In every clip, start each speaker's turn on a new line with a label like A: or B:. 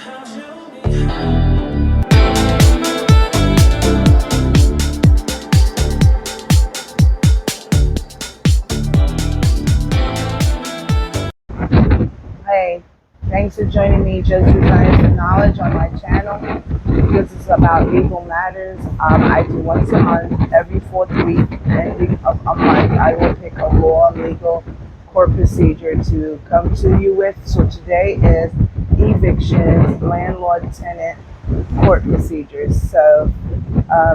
A: Hey, thanks for joining me, Just Design for Knowledge, on my channel. This is about legal matters. I do once a month, every fourth week, ending of a month, I will pick a law, legal, court procedure to come to you with. So today is evictions, landlord tenant, court procedures. So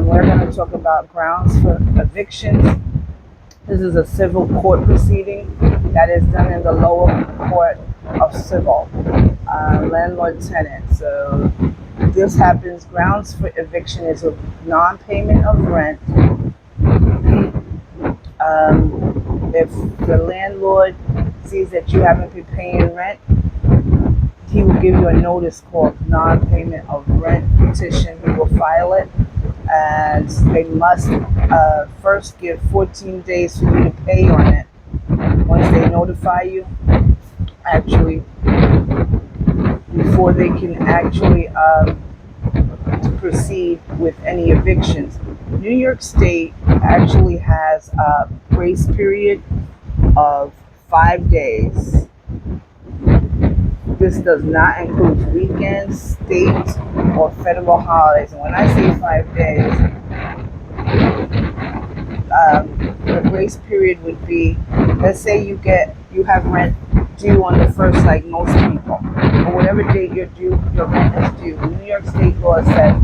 A: we're going to talk about grounds for evictions. This is a civil court proceeding that is done in the lower court of civil, landlord tenant. So this happens. Grounds for eviction is a non-payment of rent. If the landlord sees that you haven't been paying rent, he will give you a notice called non-payment of rent petition. He will file it, and they must first give 14 days for you to pay on it. Once they notify you, actually, before they can actually proceed with any evictions. New York State actually has a grace period of 5 days. This does not include weekends, state, or federal holidays. And when I say 5 days, the grace period would be, let's say you have rent due on the first, like most people, or whatever date your rent is due. New York State law says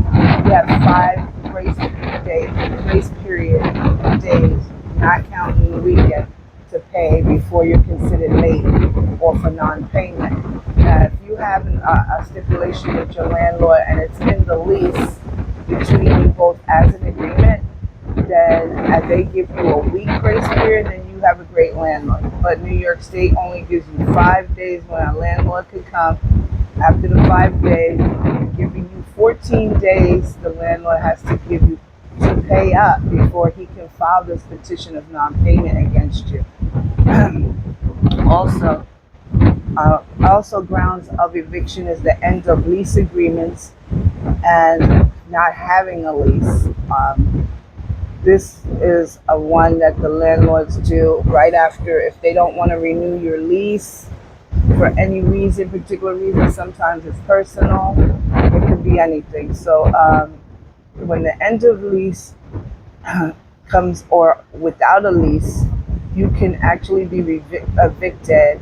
A: you have 5 grace period days, not counting the weekend, to pay before you're considered late or for non-payment. Now, if you have a stipulation with your landlord and it's in the lease between you both as an agreement, then they give you a week grace period, then you have a great landlord. But New York State only gives you 5 days when a landlord could come. After the 5 days, giving you 14 days, the landlord has to give you to pay up before he can file this petition of non-payment against you. Also, grounds of eviction is the end of lease agreements and not having a lease. This is a one that the landlords do right after, if they don't want to renew your lease for any reason, particular reason. Sometimes it's personal. It could be anything. So when the end of lease comes, or without a lease, you can actually be evicted,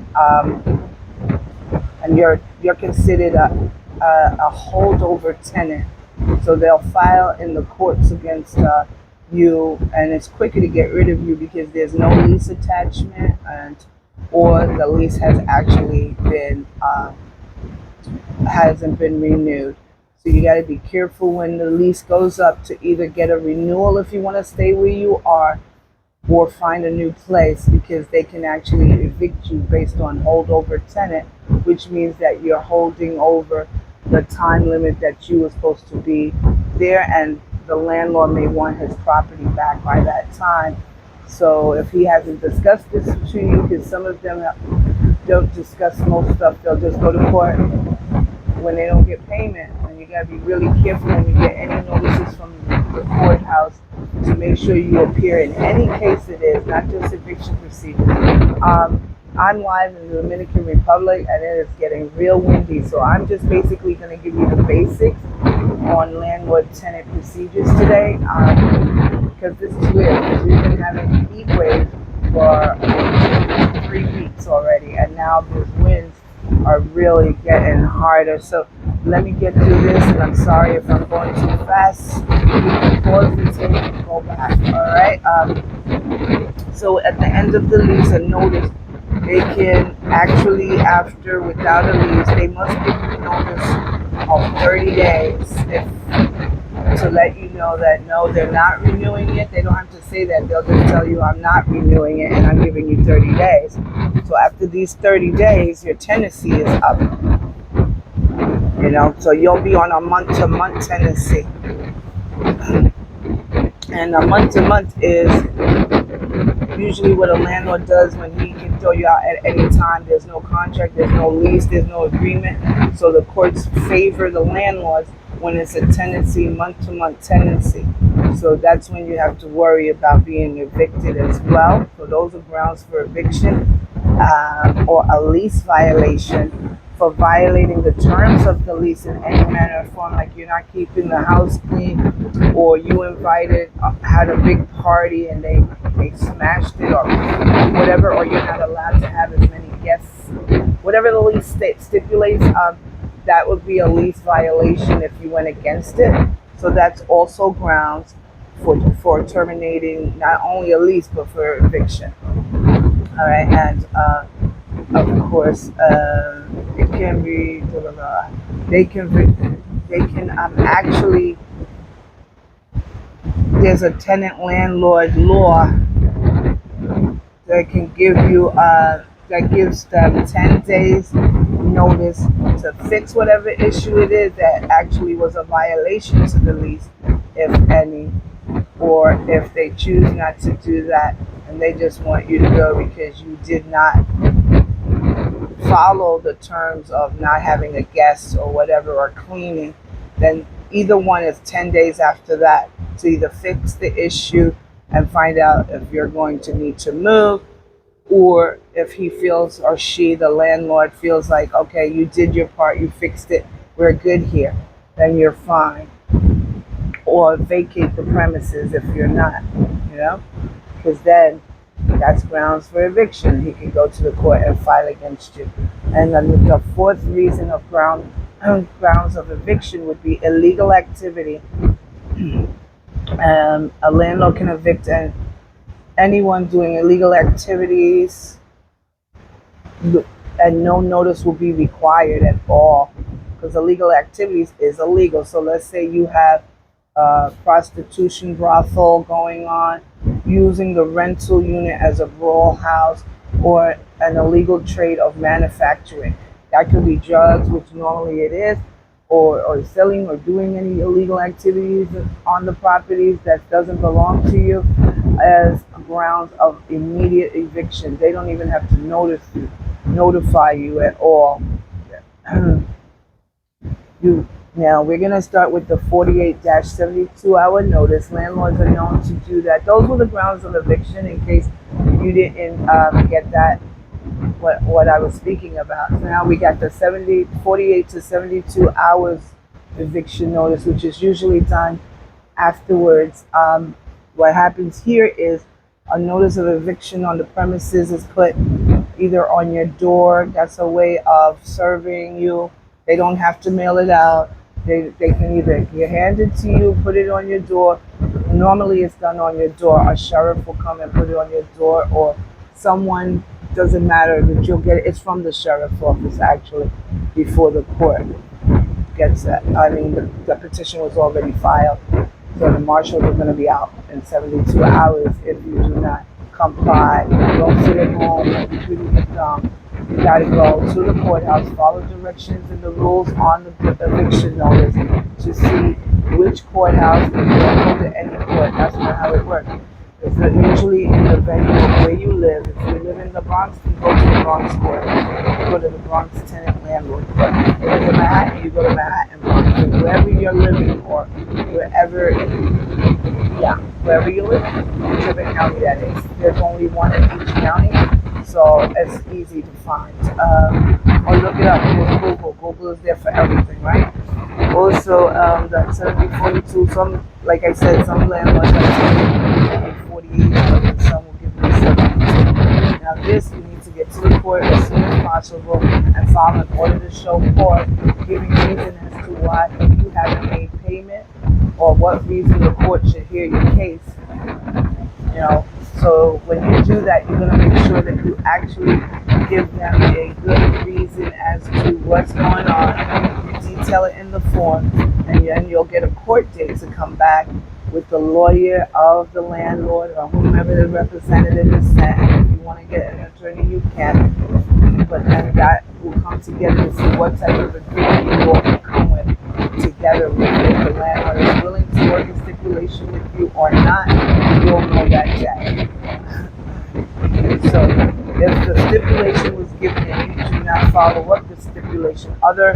A: and you're considered a holdover tenant. So they'll file in the courts against you, and it's quicker to get rid of you because there's no lease attachment, or the lease has actually been hasn't been renewed. So you got to be careful when the lease goes up to either get a renewal if you want to stay where you are, or find a new place, because they can actually evict you based on holdover tenant, which means that you're holding over the time limit that you were supposed to be there, and the landlord may want his property back by that time. So if he hasn't discussed this to you, because some of them don't discuss most stuff, they'll just go to court when they don't get payment. And you got to be really careful when you get any notices from the courthouse to make sure you appear in any case it is, not just eviction procedures. I'm live in the Dominican Republic, and it is getting real windy, so I'm just basically going to give you the basics on landlord tenant procedures today, because this is weird, because we've been having a heat wave for 3 weeks already, and now these winds are really getting harder. So let me get through this, and I'm sorry if I'm going too fast. You can pause the tape and go back. All right. So at the end of the lease, a notice, they can actually, after, without a lease, they must give you notice of 30 days to let you know that no, they're not renewing it. They don't have to say that. They'll just tell you, I'm not renewing it and I'm giving you 30 days. So after these 30 days, your tenancy is up. So you'll be on a month-to-month tenancy. And a month-to-month is usually what a landlord does when he can throw you out at any time, there's no contract, there's no lease, there's no agreement. So the courts favor the landlords when it's a tenancy, month-to-month tenancy. So that's when you have to worry about being evicted as well. So those are grounds for eviction, or a lease violation for violating the terms of the lease in any manner or form, like you're not keeping the house clean, or you invited, had a big party and they smashed it or whatever, or you're not allowed to have as many guests, whatever the lease stipulates, that would be a lease violation if you went against it. So that's also grounds for terminating not only a lease but for eviction. All right, and of course, it can be they can actually, there's a tenant landlord law that can give you that gives them 10 days notice to fix whatever issue it is that actually was a violation to the lease, if any, or if they choose not to do that and they just want you to go because you did not follow the terms of not having a guest or whatever, or cleaning, then either one is 10 days after that to either fix the issue and find out if you're going to need to move, or if he feels, or she, the landlord, feels like, okay, you did your part, you fixed it, we're good here, then you're fine. Or vacate the premises if you're not, because then that's grounds for eviction. He can go to the court and file against you. And then the fourth reason of grounds of eviction would be illegal activity. A landlord can evict anyone doing illegal activities, and no notice will be required at all, because illegal activities is illegal. So let's say you have prostitution brothel going on, using the rental unit as a brawl house, or an illegal trade of manufacturing. That could be drugs, which normally it is, or selling or doing any illegal activities on the properties that doesn't belong to you, as grounds of immediate eviction. They don't even have to notify you at all. Now, we're going to start with the 48-72 hour notice. Landlords are known to do that. Those were the grounds of eviction, in case you didn't get that, what I was speaking about. So now we got the 48 to 72 hours eviction notice, which is usually done afterwards. What happens here is a notice of eviction on the premises is put either on your door. That's a way of serving you. They don't have to mail it out. They can either hand it to you, put it on your door. Normally it's done on your door. A sheriff will come and put it on your door, or someone, doesn't matter, that you'll get it. It's from the sheriff's office actually, before the court gets that. I mean, the petition was already filed. So the marshals are going to be out in 72 hours if you do not comply. Don't sit at home and be treating your thumb. You got to go to the courthouse, follow directions and the rules on the eviction notice to see which courthouse. You don't go to any court. That's not how it works. It's usually in the venue where you live. If you live in the Bronx, you go to the Bronx court. You go to the Bronx Tenant Landlord court. If you live in Manhattan, you go to Manhattan Bronx. Wherever you're living, or wherever you live, whichever county that is. There's only one in each county, so it's easy to find. Or look it up with Google. Google is there for everything, right? Also, that 70-42, like I said, some landlords are 48 hours and some will give you 72. Now this, you need to get to the court as soon as possible and file an order to show court, giving reason as to why you haven't made payment, or what reason the court should hear your case. So when you do that, you're going to make sure that you actually give them a good reason as to what's going on. You detail it in the form, and then you'll get a court date to come back with the lawyer of the landlord or whomever the representative is sent. If you want to get an attorney, you can. But then that will come together to see what type of agreement you will come with together with. If the landlord is willing to work a stipulation with you or not, you'll know that day. follow up the stipulation. Other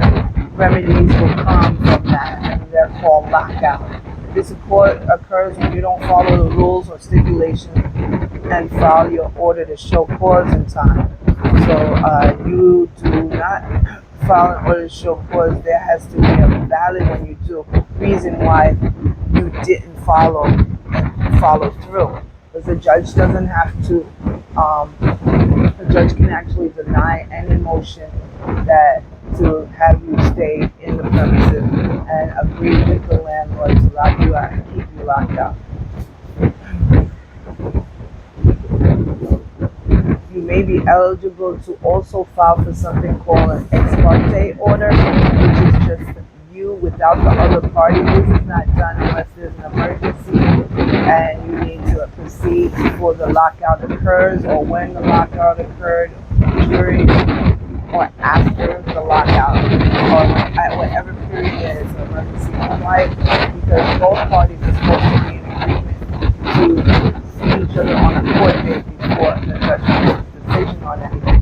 A: remedies will come from that, and they're called lockout. This occurs when you don't follow the rules or stipulations and file your order to show cause in time. So you do not file an order to show cause. There has to be a valid, when you do, reason why you didn't follow through. Because the judge doesn't have to. The judge can actually deny any motion that to have you stay in the premises and agree with the landlord to lock you out and keep you locked out. You may be eligible to also file for something called an ex parte order, which is just you without the other party. This is not done unless there's an emergency and you need to proceed before the lockout occurs, or when the lockout occurred, during or after the lockout, or at whatever period there is an emergency. Why? Because both parties are supposed to be in agreement to see each other on a court date before the judge makes a decision on anything.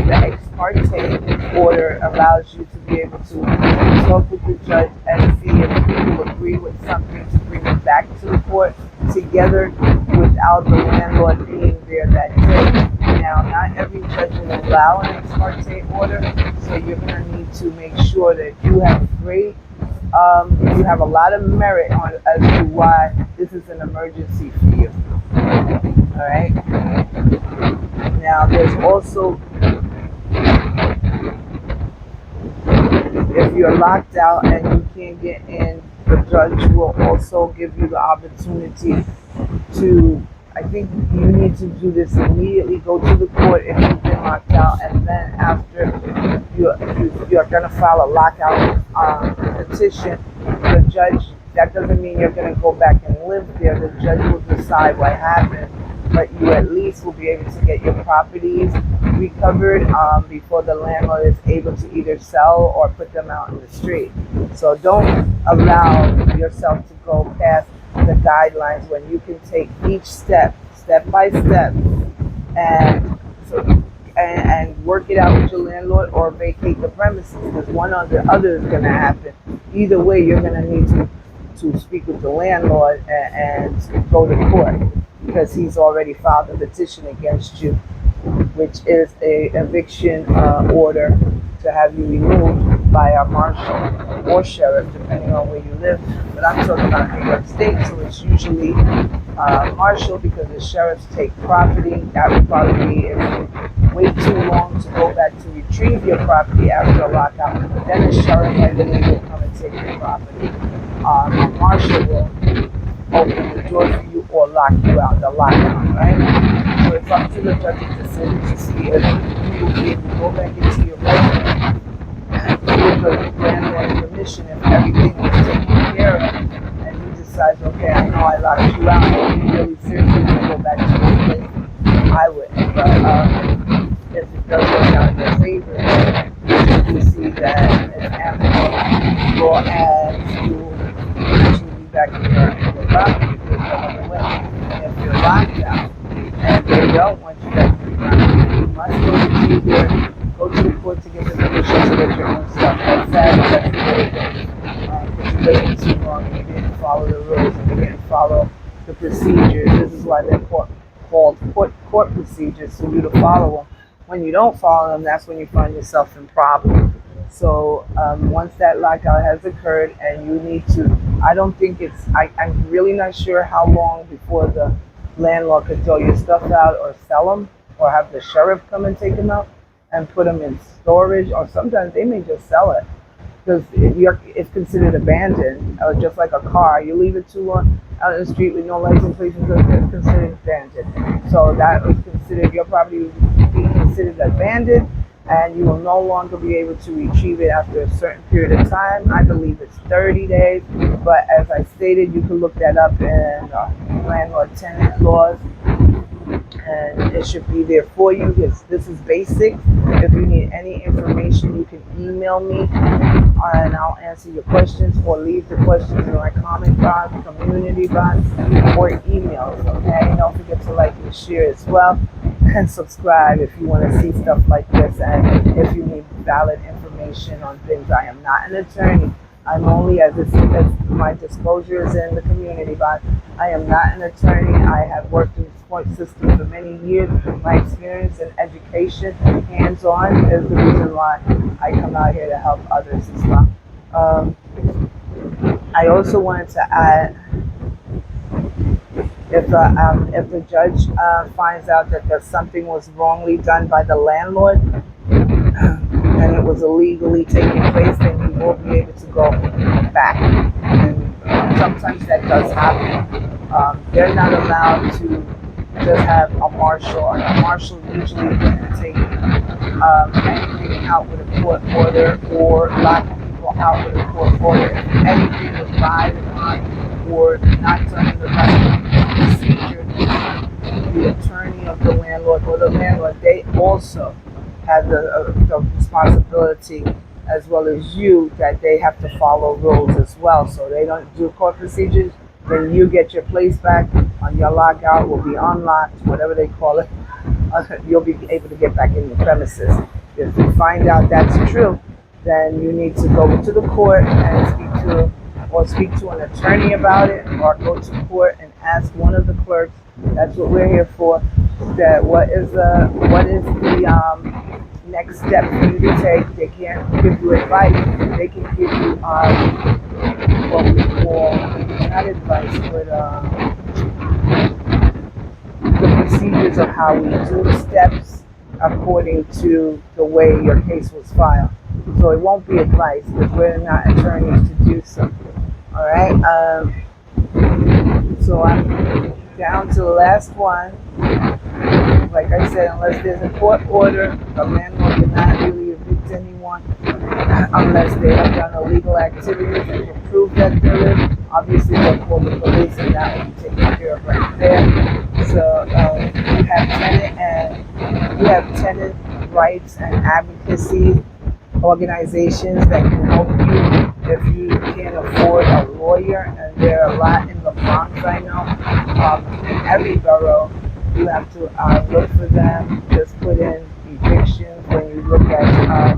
A: The ex parte order allows you to be able to talk with the judge and see if people agree with something to bring it back to the court together without the landlord being there that day. Now, not every judge will allow an ex parte order, so you're going to need to make sure that you have you have a lot of merit on as to why this is an emergency for you. All right. Now, there's also, if you're locked out and you can't get in, the judge will also give you the opportunity to, I think you need to do this immediately, go to the court if you've been locked out, and then after you're going to file a lockout petition. The judge, that doesn't mean you're going to go back and live there. The judge will decide what happened, but you at least will be able to get your properties recovered before the landlord is able to either sell or put them out in the street. So don't allow yourself to go past the guidelines when you can take each step by step, and work it out with your landlord or vacate the premises, because one or the other is going to happen. Either way, you're going to need to speak with the landlord and go to court, because he's already filed a petition against you, which is a eviction order to have you removed by a marshal or sheriff, depending on where you live. But I'm talking about New York State, so it's usually marshal, because the sheriffs take property. That would probably be, if you wait too long to go back to retrieve your property after a lockout, then the sheriff, I believe, will come and take your property. A marshal will open the door for you or lock you out, the lockout, right? So it's up to the judge's decision to see if you will be able to go back into your residence with the landlord's permission if everything was taken care of, and you decide, okay, I know I locked you out, and you really seriously want to go back to this place, I wouldn't. But if it does work out in your favor, you see that it's amicable as you will eventually be back in your property if there's no other way. And if you're locked out and they don't want you back in your property, you must go to the court to get the permission to get your own stuff. That's sad, that's very good. Because you waited too long and you didn't follow the rules and you didn't follow the procedures. This is why they're called court procedures, for you to follow them. When you don't follow them, that's when you find yourself in problems. So once that lockout has occurred and you need to, I don't think I'm really not sure how long before the landlord could throw your stuff out or sell them, or have the sheriff come and take them out and put them in storage, or sometimes they may just sell it, because it's considered abandoned, just like a car. You leave it too long out in the street with no license plate, it's considered abandoned. So that is considered, your property will be considered abandoned, and you will no longer be able to retrieve it after a certain period of time. I believe it's 30 days, but as I stated, you can look that up in Landlord Tenant laws, and it should be there for you. This is basic. If you need any information, you can email me and I'll answer your questions, or leave the questions in my comment box, community box, or emails. Okay, don't forget to like and share as well. and subscribe if you want to see stuff like this, and if you need valid information on things. I am not an attorney. I'm only, as my disclosure is in the community, but I am not an attorney. I have worked in the court system for many years. My experience in education, hands-on, is the reason why I come out here to help others as well. I also wanted to add, if the judge finds out that something was wrongly done by the landlord and it was illegally taking place, then you will be able to go back. And sometimes that does happen. They're not allowed to just have a marshal, and a marshal usually doesn't take anything out with a court order or lock people out with a court order. If anything was violated or not done in the right procedure, the attorney of the landlord or the landlord, they also have the responsibility, as well as you, that they have to follow rules as well. So they don't do court procedures, then you get your place back, on your lockout will be unlocked, whatever they call it. You'll be able to get back in your premises. If you find out that's true, then you need to go to the court and speak to an attorney about it, or go to court and ask one of the clerks. That's what we're here for. That what is the next step for you to take. They can't give you advice. They can give you what we call, not advice, but the procedures of how we do steps according to the way your case was filed. So it won't be advice, because we're not attorneys to do so. All right. So I'm down to the last one. Like I said, unless there's a court order, the landlord cannot really evict anyone unless they have done illegal activities and can prove that there is. Obviously, they'll call the police, and that will be taken care of right there. So we have tenant rights and advocacy organizations that can help you if you can't afford a lawyer, and there are a lot in the Bronx, I know. In every borough, you have to look for them. Just put in evictions when you look at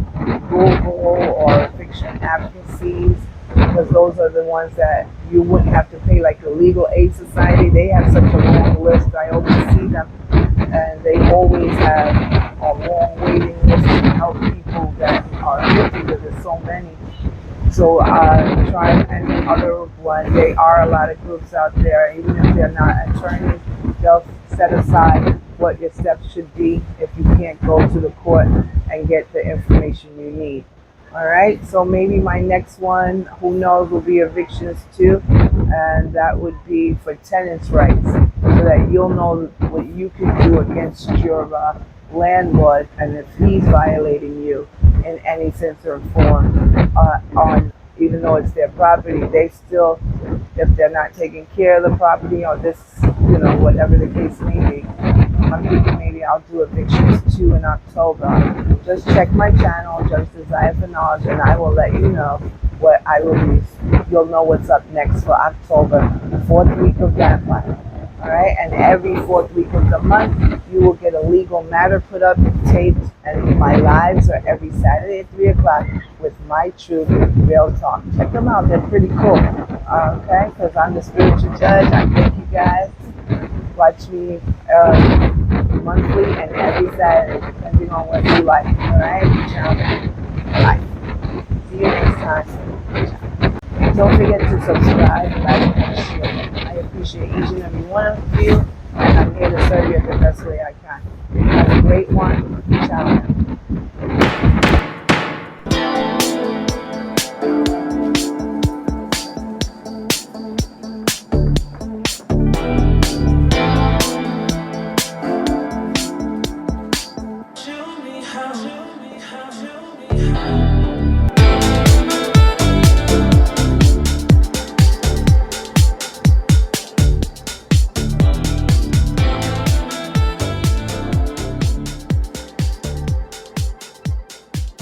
A: Google, or eviction advocacies, because those are the ones that you wouldn't have to pay, like the Legal Aid Society. They have such a long list. I always see them, and they always have a long waiting list to help people that are evicted, because there's so many. So try any other one. There are a lot of groups out there, even if they're not attorneys, they'll set aside what your steps should be if you can't go to the court and get the information you need. All right, so maybe my next one, who knows, will be evictions too, and that would be for tenants' rights, so that you'll know what you can do against your landlord, and if he's violating you in any sense or form, on even though it's their property, they still, if they're not taking care of the property, or this, whatever the case may be. I'm thinking maybe I'll do evictions too in October. Just check my channel, Judge Desire for Knowledge, and I will let you know what I release. You'll know what's up next for October, the 4th week of that month. All right, and every 4th week of the month, you will get a legal matter put up, taped, and my lives are every Saturday at 3 o'clock with My Truth Real Talk. Check them out; they're pretty cool. Okay, because I'm the spiritual judge. I thank you guys. Watch me monthly and every Saturday, depending on what you like. All right, ciao. Bye. See you next time. Don't forget to subscribe, like, and share. I appreciate each and every one of you, and I'm here to serve you the best way I can. Have a great one.